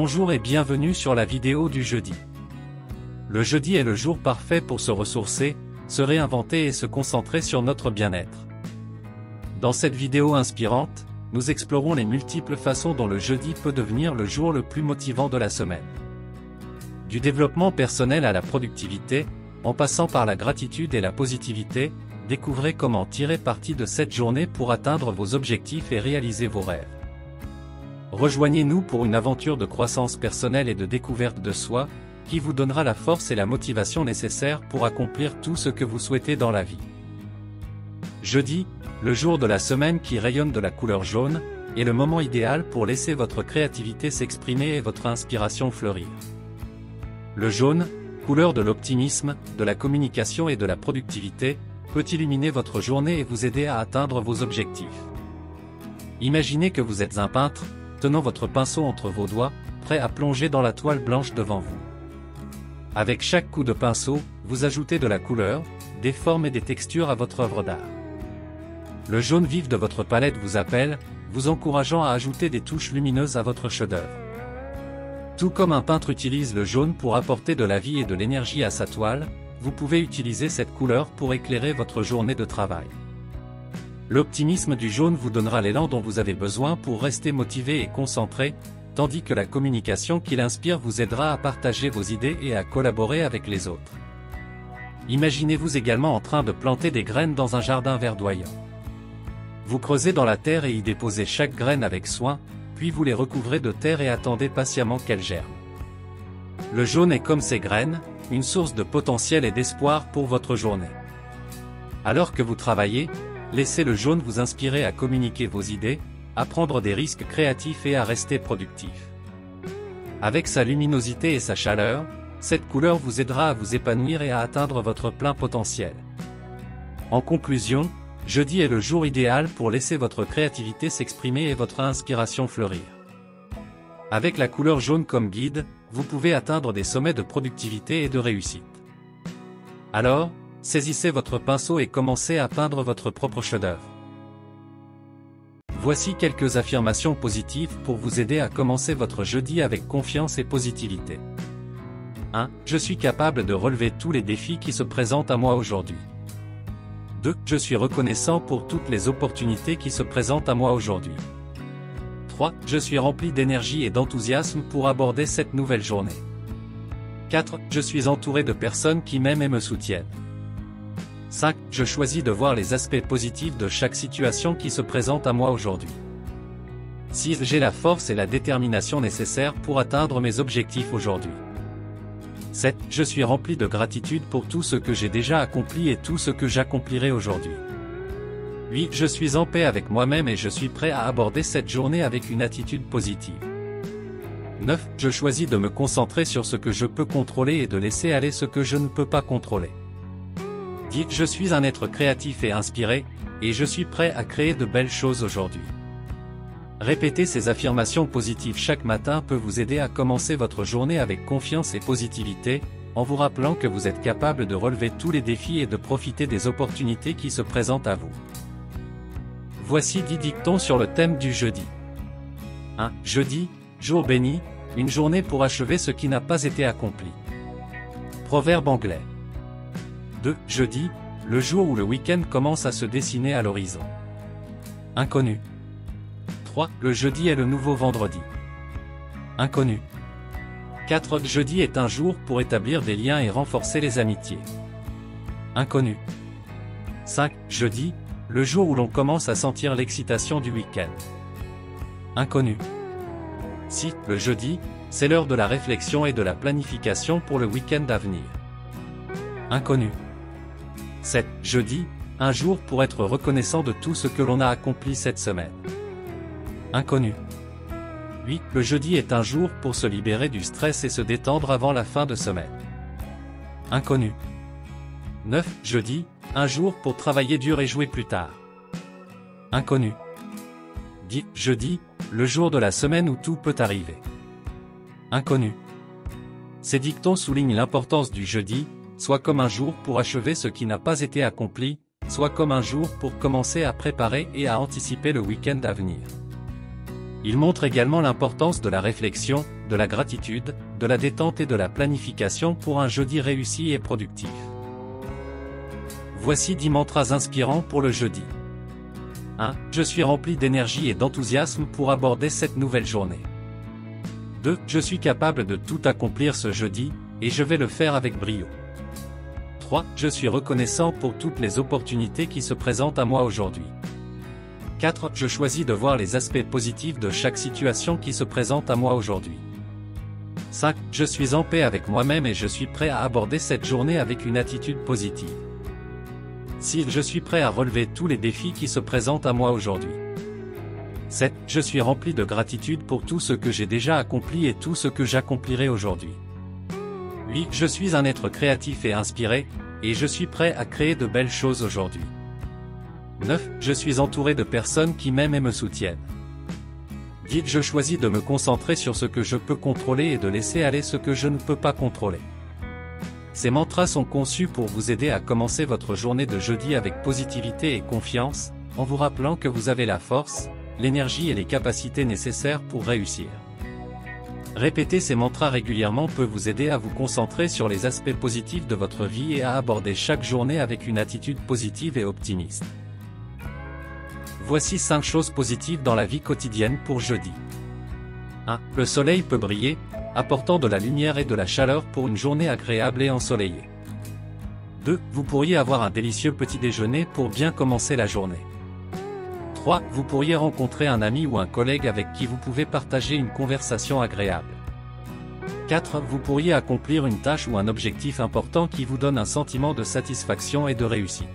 Bonjour et bienvenue sur la vidéo du jeudi. Le jeudi est le jour parfait pour se ressourcer, se réinventer et se concentrer sur notre bien-être. Dans cette vidéo inspirante, nous explorons les multiples façons dont le jeudi peut devenir le jour le plus motivant de la semaine. Du développement personnel à la productivité, en passant par la gratitude et la positivité, découvrez comment tirer parti de cette journée pour atteindre vos objectifs et réaliser vos rêves. Rejoignez-nous pour une aventure de croissance personnelle et de découverte de soi, qui vous donnera la force et la motivation nécessaires pour accomplir tout ce que vous souhaitez dans la vie. Jeudi, le jour de la semaine qui rayonne de la couleur jaune, est le moment idéal pour laisser votre créativité s'exprimer et votre inspiration fleurir. Le jaune, couleur de l'optimisme, de la communication et de la productivité, peut illuminer votre journée et vous aider à atteindre vos objectifs. Imaginez que vous êtes un peintre, tenant votre pinceau entre vos doigts, prêt à plonger dans la toile blanche devant vous. Avec chaque coup de pinceau, vous ajoutez de la couleur, des formes et des textures à votre œuvre d'art. Le jaune vif de votre palette vous appelle, vous encourageant à ajouter des touches lumineuses à votre chef-d'œuvre. Tout comme un peintre utilise le jaune pour apporter de la vie et de l'énergie à sa toile, vous pouvez utiliser cette couleur pour éclairer votre journée de travail. L'optimisme du jaune vous donnera l'élan dont vous avez besoin pour rester motivé et concentré, tandis que la communication qui l'inspire vous aidera à partager vos idées et à collaborer avec les autres. Imaginez-vous également en train de planter des graines dans un jardin verdoyant. Vous creusez dans la terre et y déposez chaque graine avec soin, puis vous les recouvrez de terre et attendez patiemment qu'elles germent. Le jaune est comme ces graines, une source de potentiel et d'espoir pour votre journée. Alors que vous travaillez, laissez le jaune vous inspirer à communiquer vos idées, à prendre des risques créatifs et à rester productif. Avec sa luminosité et sa chaleur, cette couleur vous aidera à vous épanouir et à atteindre votre plein potentiel. En conclusion, jeudi est le jour idéal pour laisser votre créativité s'exprimer et votre inspiration fleurir. Avec la couleur jaune comme guide, vous pouvez atteindre des sommets de productivité et de réussite. Alors, saisissez votre pinceau et commencez à peindre votre propre chef-d'œuvre. Voici quelques affirmations positives pour vous aider à commencer votre jeudi avec confiance et positivité. 1. Je suis capable de relever tous les défis qui se présentent à moi aujourd'hui. 2. Je suis reconnaissant pour toutes les opportunités qui se présentent à moi aujourd'hui. 3. Je suis rempli d'énergie et d'enthousiasme pour aborder cette nouvelle journée. 4. Je suis entouré de personnes qui m'aiment et me soutiennent. 5. Je choisis de voir les aspects positifs de chaque situation qui se présente à moi aujourd'hui. 6. J'ai la force et la détermination nécessaires pour atteindre mes objectifs aujourd'hui. 7. Je suis rempli de gratitude pour tout ce que j'ai déjà accompli et tout ce que j'accomplirai aujourd'hui. 8. Je suis en paix avec moi-même et je suis prêt à aborder cette journée avec une attitude positive. 9. Je choisis de me concentrer sur ce que je peux contrôler et de laisser aller ce que je ne peux pas contrôler. 10. Je suis un être créatif et inspiré, et je suis prêt à créer de belles choses aujourd'hui. Répéter ces affirmations positives chaque matin peut vous aider à commencer votre journée avec confiance et positivité, en vous rappelant que vous êtes capable de relever tous les défis et de profiter des opportunités qui se présentent à vous. Voici 10 dictons sur le thème du jeudi. 1. Jeudi, jour béni, une journée pour achever ce qui n'a pas été accompli. Proverbe anglais. 2. Jeudi, le jour où le week-end commence à se dessiner à l'horizon. Inconnu. 3. Le jeudi est le nouveau vendredi. Inconnu. 4. Jeudi est un jour pour établir des liens et renforcer les amitiés. Inconnu. 5. Jeudi, le jour où l'on commence à sentir l'excitation du week-end. Inconnu. 6. Le jeudi, c'est l'heure de la réflexion et de la planification pour le week-end à venir. Inconnu. 7. Jeudi, un jour pour être reconnaissant de tout ce que l'on a accompli cette semaine. Inconnu. 8. Le jeudi est un jour pour se libérer du stress et se détendre avant la fin de semaine. Inconnu. 9. Jeudi, un jour pour travailler dur et jouer plus tard. Inconnu. 10. Jeudi, le jour de la semaine où tout peut arriver. Inconnu. Ces dictons soulignent l'importance du jeudi, soit comme un jour pour achever ce qui n'a pas été accompli, soit comme un jour pour commencer à préparer et à anticiper le week-end à venir. Il montre également l'importance de la réflexion, de la gratitude, de la détente et de la planification pour un jeudi réussi et productif. Voici 10 mantras inspirants pour le jeudi. 1. Je suis rempli d'énergie et d'enthousiasme pour aborder cette nouvelle journée. 2. Je suis capable de tout accomplir ce jeudi, et je vais le faire avec brio. 3. Je suis reconnaissant pour toutes les opportunités qui se présentent à moi aujourd'hui. 4. Je choisis de voir les aspects positifs de chaque situation qui se présente à moi aujourd'hui. 5. Je suis en paix avec moi-même et je suis prêt à aborder cette journée avec une attitude positive. 6. Je suis prêt à relever tous les défis qui se présentent à moi aujourd'hui. 7. Je suis rempli de gratitude pour tout ce que j'ai déjà accompli et tout ce que j'accomplirai aujourd'hui. 8. Je suis un être créatif et inspiré, et je suis prêt à créer de belles choses aujourd'hui. 9. Je suis entouré de personnes qui m'aiment et me soutiennent. 10. Je choisis de me concentrer sur ce que je peux contrôler et de laisser aller ce que je ne peux pas contrôler. Ces mantras sont conçus pour vous aider à commencer votre journée de jeudi avec positivité et confiance, en vous rappelant que vous avez la force, l'énergie et les capacités nécessaires pour réussir. Répéter ces mantras régulièrement peut vous aider à vous concentrer sur les aspects positifs de votre vie et à aborder chaque journée avec une attitude positive et optimiste. Voici 5 choses positives dans la vie quotidienne pour jeudi. 1. Le soleil peut briller, apportant de la lumière et de la chaleur pour une journée agréable et ensoleillée. 2. Vous pourriez avoir un délicieux petit déjeuner pour bien commencer la journée. 3. Vous pourriez rencontrer un ami ou un collègue avec qui vous pouvez partager une conversation agréable. 4. Vous pourriez accomplir une tâche ou un objectif important qui vous donne un sentiment de satisfaction et de réussite.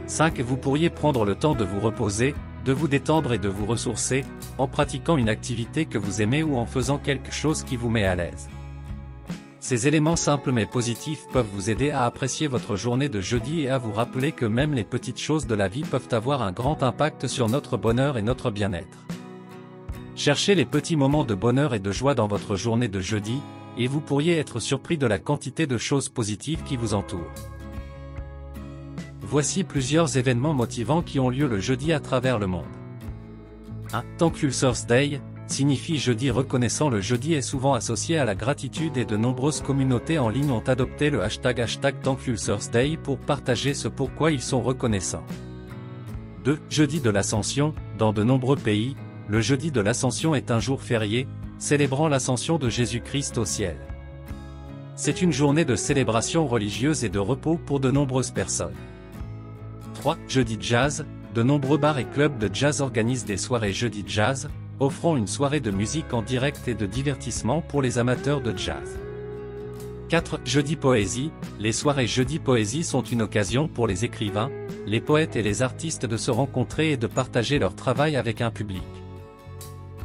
5. Vous pourriez prendre le temps de vous reposer, de vous détendre et de vous ressourcer, en pratiquant une activité que vous aimez ou en faisant quelque chose qui vous met à l'aise. Ces éléments simples mais positifs peuvent vous aider à apprécier votre journée de jeudi et à vous rappeler que même les petites choses de la vie peuvent avoir un grand impact sur notre bonheur et notre bien-être. Cherchez les petits moments de bonheur et de joie dans votre journée de jeudi, et vous pourriez être surpris de la quantité de choses positives qui vous entourent. Voici plusieurs événements motivants qui ont lieu le jeudi à travers le monde. 1. Thankful Thursday signifie jeudi reconnaissant. Le jeudi est souvent associé à la gratitude et de nombreuses communautés en ligne ont adopté le hashtag Thankful Thursday pour partager ce pourquoi ils sont reconnaissants. 2. Jeudi de l'Ascension, dans de nombreux pays, le jeudi de l'Ascension est un jour férié, célébrant l'ascension de Jésus-Christ au ciel. C'est une journée de célébration religieuse et de repos pour de nombreuses personnes. 3. Jeudi jazz, de nombreux bars et clubs de jazz organisent des soirées jeudi jazz, offrant une soirée de musique en direct et de divertissement pour les amateurs de jazz. 4. Jeudi poésie, les soirées jeudi poésie sont une occasion pour les écrivains, les poètes et les artistes de se rencontrer et de partager leur travail avec un public.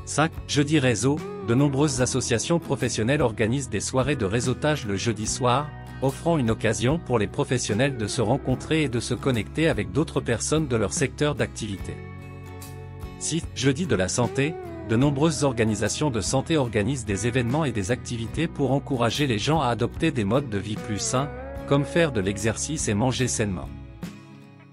5. Jeudi réseau, de nombreuses associations professionnelles organisent des soirées de réseautage le jeudi soir, offrant une occasion pour les professionnels de se rencontrer et de se connecter avec d'autres personnes de leur secteur d'activité. 6. Jeudi de la santé, de nombreuses organisations de santé organisent des événements et des activités pour encourager les gens à adopter des modes de vie plus sains, comme faire de l'exercice et manger sainement.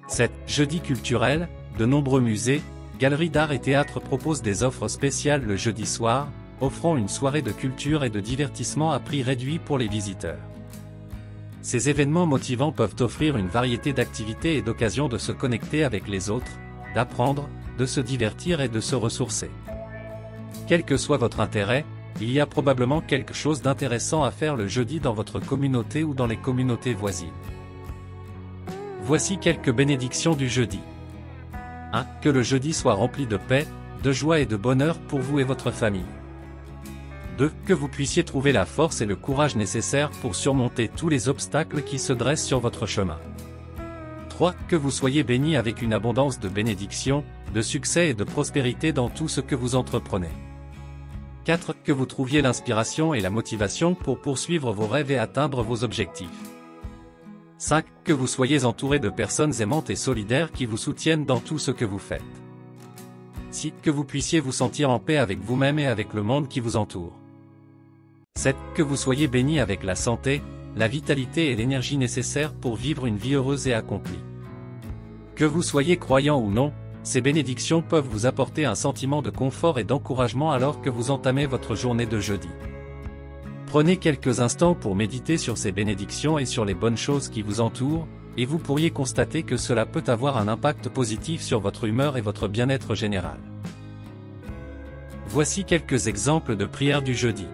7. Jeudi culturel, de nombreux musées, galeries d'art et théâtres proposent des offres spéciales le jeudi soir, offrant une soirée de culture et de divertissement à prix réduit pour les visiteurs. Ces événements motivants peuvent offrir une variété d'activités et d'occasions de se connecter avec les autres, d'apprendre, de se divertir et de se ressourcer. Quel que soit votre intérêt, il y a probablement quelque chose d'intéressant à faire le jeudi dans votre communauté ou dans les communautés voisines. Voici quelques bénédictions du jeudi. 1. Que le jeudi soit rempli de paix, de joie et de bonheur pour vous et votre famille. 2. Que vous puissiez trouver la force et le courage nécessaires pour surmonter tous les obstacles qui se dressent sur votre chemin. 3. Que vous soyez bénis avec une abondance de bénédictions, de succès et de prospérité dans tout ce que vous entreprenez. 4. Que vous trouviez l'inspiration et la motivation pour poursuivre vos rêves et atteindre vos objectifs. 5. Que vous soyez entouré de personnes aimantes et solidaires qui vous soutiennent dans tout ce que vous faites. 6. Que vous puissiez vous sentir en paix avec vous-même et avec le monde qui vous entoure. 7. Que vous soyez bénis avec la santé, la vitalité et l'énergie nécessaires pour vivre une vie heureuse et accomplie. Que vous soyez croyant ou non, ces bénédictions peuvent vous apporter un sentiment de confort et d'encouragement alors que vous entamez votre journée de jeudi. Prenez quelques instants pour méditer sur ces bénédictions et sur les bonnes choses qui vous entourent, et vous pourriez constater que cela peut avoir un impact positif sur votre humeur et votre bien-être général. Voici quelques exemples de prières du jeudi.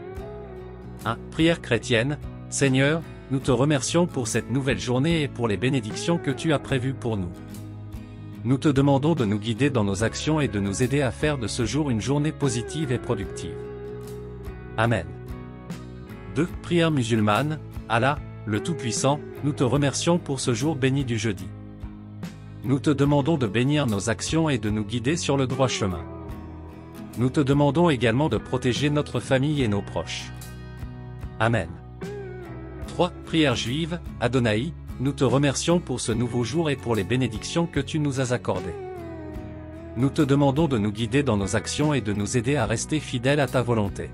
1. Prière chrétienne. Seigneur, nous te remercions pour cette nouvelle journée et pour les bénédictions que tu as prévues pour nous. Nous te demandons de nous guider dans nos actions et de nous aider à faire de ce jour une journée positive et productive. Amen. 2. Prière musulmane. Allah, le Tout-Puissant, nous te remercions pour ce jour béni du jeudi. Nous te demandons de bénir nos actions et de nous guider sur le droit chemin. Nous te demandons également de protéger notre famille et nos proches. Amen. 3. Prière juive. Adonai, nous te remercions pour ce nouveau jour et pour les bénédictions que tu nous as accordées. Nous te demandons de nous guider dans nos actions et de nous aider à rester fidèles à ta volonté.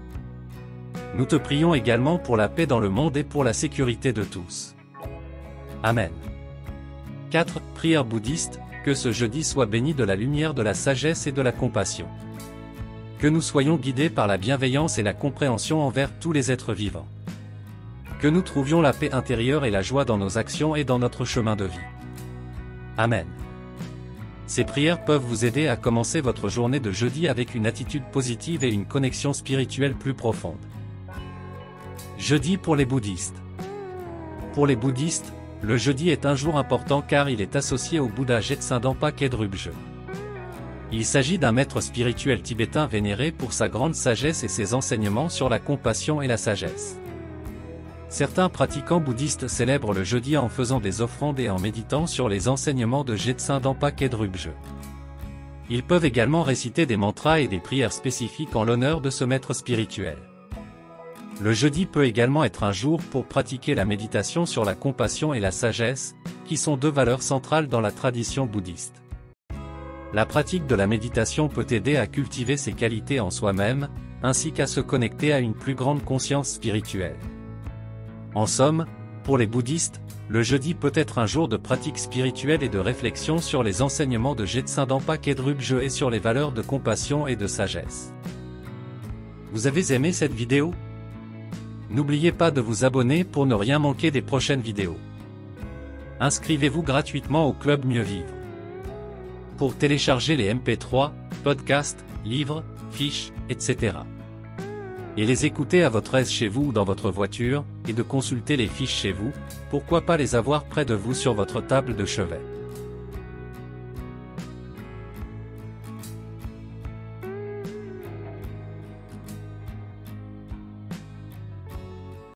Nous te prions également pour la paix dans le monde et pour la sécurité de tous. Amen. 4. Prière bouddhiste. Que ce jeudi soit béni de la lumière de la sagesse et de la compassion. Que nous soyons guidés par la bienveillance et la compréhension envers tous les êtres vivants. Que nous trouvions la paix intérieure et la joie dans nos actions et dans notre chemin de vie. Amen. Ces prières peuvent vous aider à commencer votre journée de jeudi avec une attitude positive et une connexion spirituelle plus profonde. Jeudi pour les bouddhistes. Pour les bouddhistes, le jeudi est un jour important car il est associé au Bouddha Jetsun Dampa Kedrubje. Il s'agit d'un maître spirituel tibétain vénéré pour sa grande sagesse et ses enseignements sur la compassion et la sagesse. Certains pratiquants bouddhistes célèbrent le jeudi en faisant des offrandes et en méditant sur les enseignements de Jetsun Dampa Kedrubje. Ils peuvent également réciter des mantras et des prières spécifiques en l'honneur de ce maître spirituel. Le jeudi peut également être un jour pour pratiquer la méditation sur la compassion et la sagesse, qui sont deux valeurs centrales dans la tradition bouddhiste. La pratique de la méditation peut aider à cultiver ces qualités en soi-même, ainsi qu'à se connecter à une plus grande conscience spirituelle. En somme, pour les bouddhistes, le jeudi peut être un jour de pratique spirituelle et de réflexion sur les enseignements de Jetsun Dampa Kedrubje et sur les valeurs de compassion et de sagesse. Vous avez aimé cette vidéo ? N'oubliez pas de vous abonner pour ne rien manquer des prochaines vidéos. Inscrivez-vous gratuitement au Club Mieux Vivre. Pour télécharger les MP3, podcasts, livres, fiches, etc. Et les écouter à votre aise chez vous ou dans votre voiture, et de consulter les fiches chez vous, pourquoi pas les avoir près de vous sur votre table de chevet.